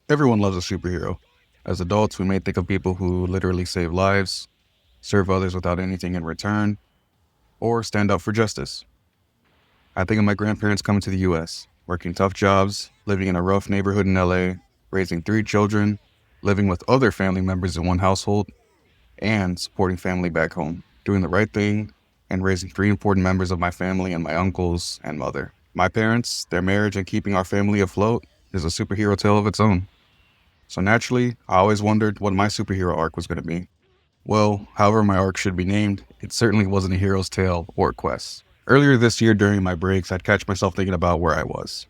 Everyone loves a superhero. As adults, we may think of people who literally save lives, serve others without anything in return, or stand up for justice. I think of my grandparents coming to the US, working tough jobs, living in a rough neighborhood in LA, raising 3 children, living with other family members in one household, and supporting family back home, doing the right thing, and raising 3 important members of my family and my uncles and mother. My parents, their marriage, and keeping our family afloat is a superhero tale of its own. So naturally, I always wondered what my superhero arc was going to be. Well, however my arc should be named, it certainly wasn't a hero's tale or quest. Earlier this year during my breaks, I'd catch myself thinking about where I was.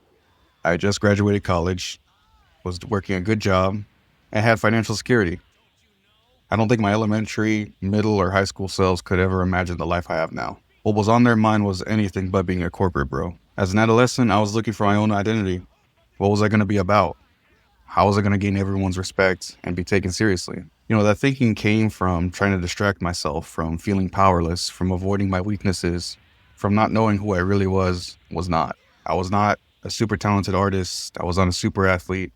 I had just graduated college, was working a good job, and had financial security. I don't think my elementary, middle, or high school selves could ever imagine the life I have now. What was on their mind was anything but being a corporate bro. As an adolescent, I was looking for my own identity. What was I going to be about? How was I going to gain everyone's respect and be taken seriously? That thinking came from trying to distract myself, from feeling powerless, from avoiding my weaknesses, from not knowing who I really was not. I was not a super talented artist. I was not a super athlete.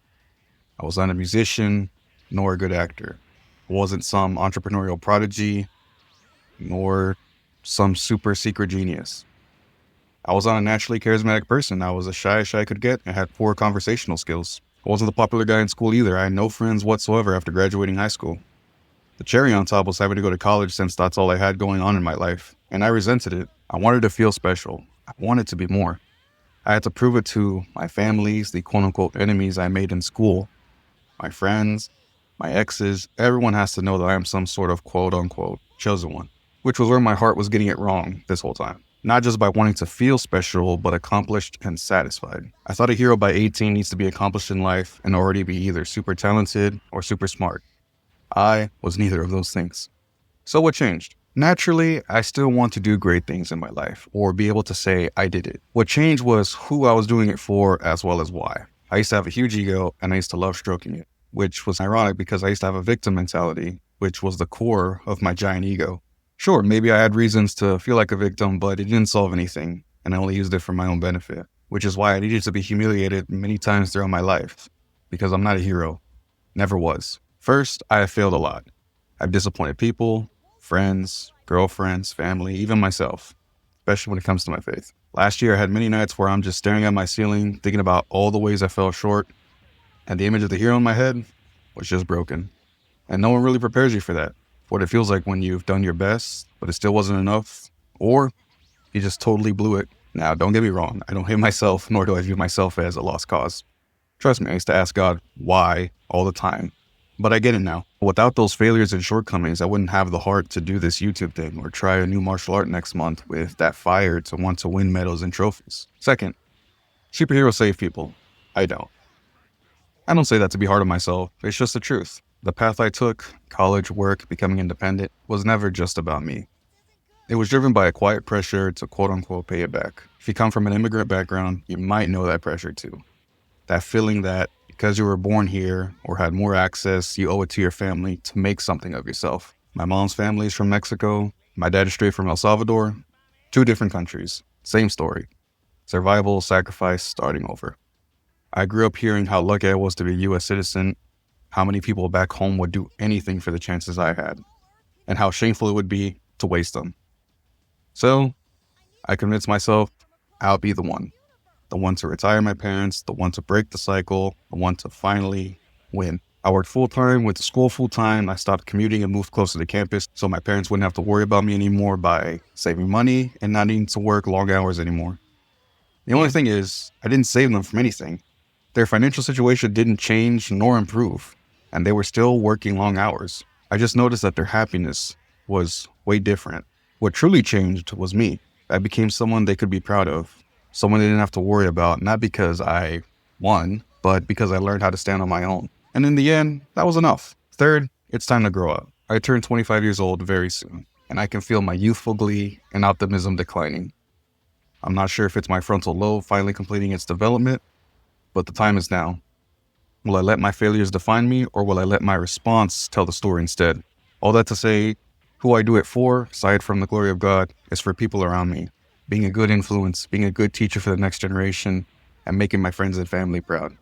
I was not a musician, nor a good actor. I wasn't some entrepreneurial prodigy, nor some super secret genius. I was not a naturally charismatic person. I was as shy as shy could get and had poor conversational skills. I wasn't the popular guy in school either. I had no friends whatsoever after graduating high school. The cherry on top was having to go to college since that's all I had going on in my life. And I resented it. I wanted to feel special. I wanted to be more. I had to prove it to my families, the quote-unquote enemies I made in school, my friends, my exes. Everyone has to know that I am some sort of quote-unquote chosen one, which was where my heart was getting it wrong this whole time. Not just by wanting to feel special, but accomplished and satisfied. I thought a hero by 18 needs to be accomplished in life and already be either super talented or super smart. I was neither of those things. So what changed? Naturally, I still want to do great things in my life or be able to say I did it. What changed was who I was doing it for as well as why. I used to have a huge ego and I used to love stroking it, which was ironic because I used to have a victim mentality, which was the core of my giant ego. Sure, maybe I had reasons to feel like a victim, but it didn't solve anything, and I only used it for my own benefit, which is why I needed to be humiliated many times throughout my life, because I'm not a hero. Never was. First, I have failed a lot. I've disappointed people, friends, girlfriends, family, even myself, especially when it comes to my faith. Last year, I had many nights where I'm just staring at my ceiling, thinking about all the ways I fell short, and the image of the hero in my head was just broken. And no one really prepares you for that. What it feels like when you've done your best, but it still wasn't enough, or you just totally blew it. Now, don't get me wrong. I don't hate myself, nor do I view myself as a lost cause. Trust me, I used to ask God why all the time, but I get it now. Without those failures and shortcomings, I wouldn't have the heart to do this YouTube thing or try a new martial art next month with that fire to want to win medals and trophies. Second, superheroes save people. I don't. I don't say that to be hard on myself. It's just the truth. The path I took, college, work, becoming independent, was never just about me. It was driven by a quiet pressure to quote-unquote pay it back. If you come from an immigrant background, you might know that pressure too. That feeling that because you were born here or had more access, you owe it to your family to make something of yourself. My mom's family is from Mexico. My dad is straight from El Salvador. 2 different countries. Same story. Survival, sacrifice, starting over. I grew up hearing how lucky I was to be a U.S. citizen, how many people back home would do anything for the chances I had, and how shameful it would be to waste them. So, I convinced myself I'll be the one to retire my parents, the one to break the cycle, the one to finally win. I worked full-time, went to school full-time, I stopped commuting and moved closer to campus so my parents wouldn't have to worry about me anymore by saving money and not needing to work long hours anymore. The only thing is, I didn't save them from anything. Their financial situation didn't change nor improve, and they were still working long hours. I just noticed that their happiness was way different. What truly changed was me. I became someone they could be proud of, someone they didn't have to worry about, not because I won, but because I learned how to stand on my own. And in the end, that was enough. Third, it's time to grow up. I turn 25 years old very soon, and I can feel my youthful glee and optimism declining. I'm not sure if it's my frontal lobe finally completing its development, but the time is now. Will I let my failures define me, or will I let my response tell the story instead? All that to say, who I do it for, aside from the glory of God, is for people around me. Being a good influence, being a good teacher for the next generation, and making my friends and family proud.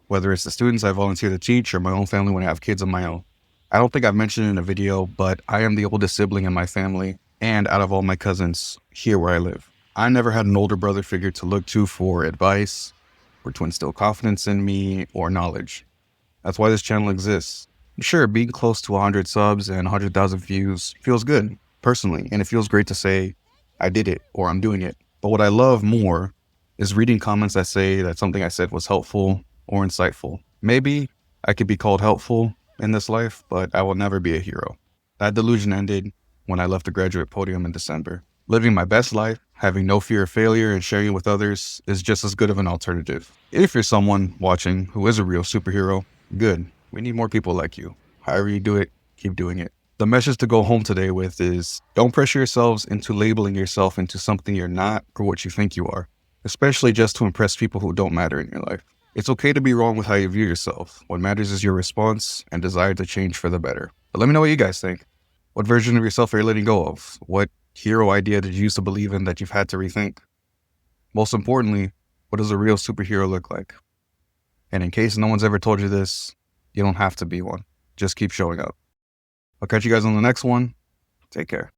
whether it's the students I volunteer to teach or my own family when I have kids of my own. I don't think I've mentioned it in a video, but I am the oldest sibling in my family, and out of all my cousins here where I live. I never had an older brother figure to look to for advice, or to instill confidence in me, or knowledge. That's why this channel exists. Sure, being close to 100 subs and 100,000 views feels good, personally, and it feels great to say, I did it, or I'm doing it. But what I love more is reading comments that say that something I said was helpful or insightful. Maybe I could be called helpful in this life, but I will never be a hero. That delusion ended when I left the graduate podium in December. Living my best life, having no fear of failure, and sharing it with others is just as good of an alternative. If you're someone watching who is a real superhero, good. We need more people like you. However you do it, keep doing it. The message to go home today with is, don't pressure yourselves into labeling yourself into something you're not or what you think you are, especially just to impress people who don't matter in your life. It's okay to be wrong with how you view yourself. What matters is your response and desire to change for the better. But let me know what you guys think. What version of yourself are you letting go of? What hero idea did you used to believe in that you've had to rethink? Most importantly, what does a real superhero look like? And in case no one's ever told you this, you don't have to be one. Just keep showing up. I'll catch you guys on the next one. Take care.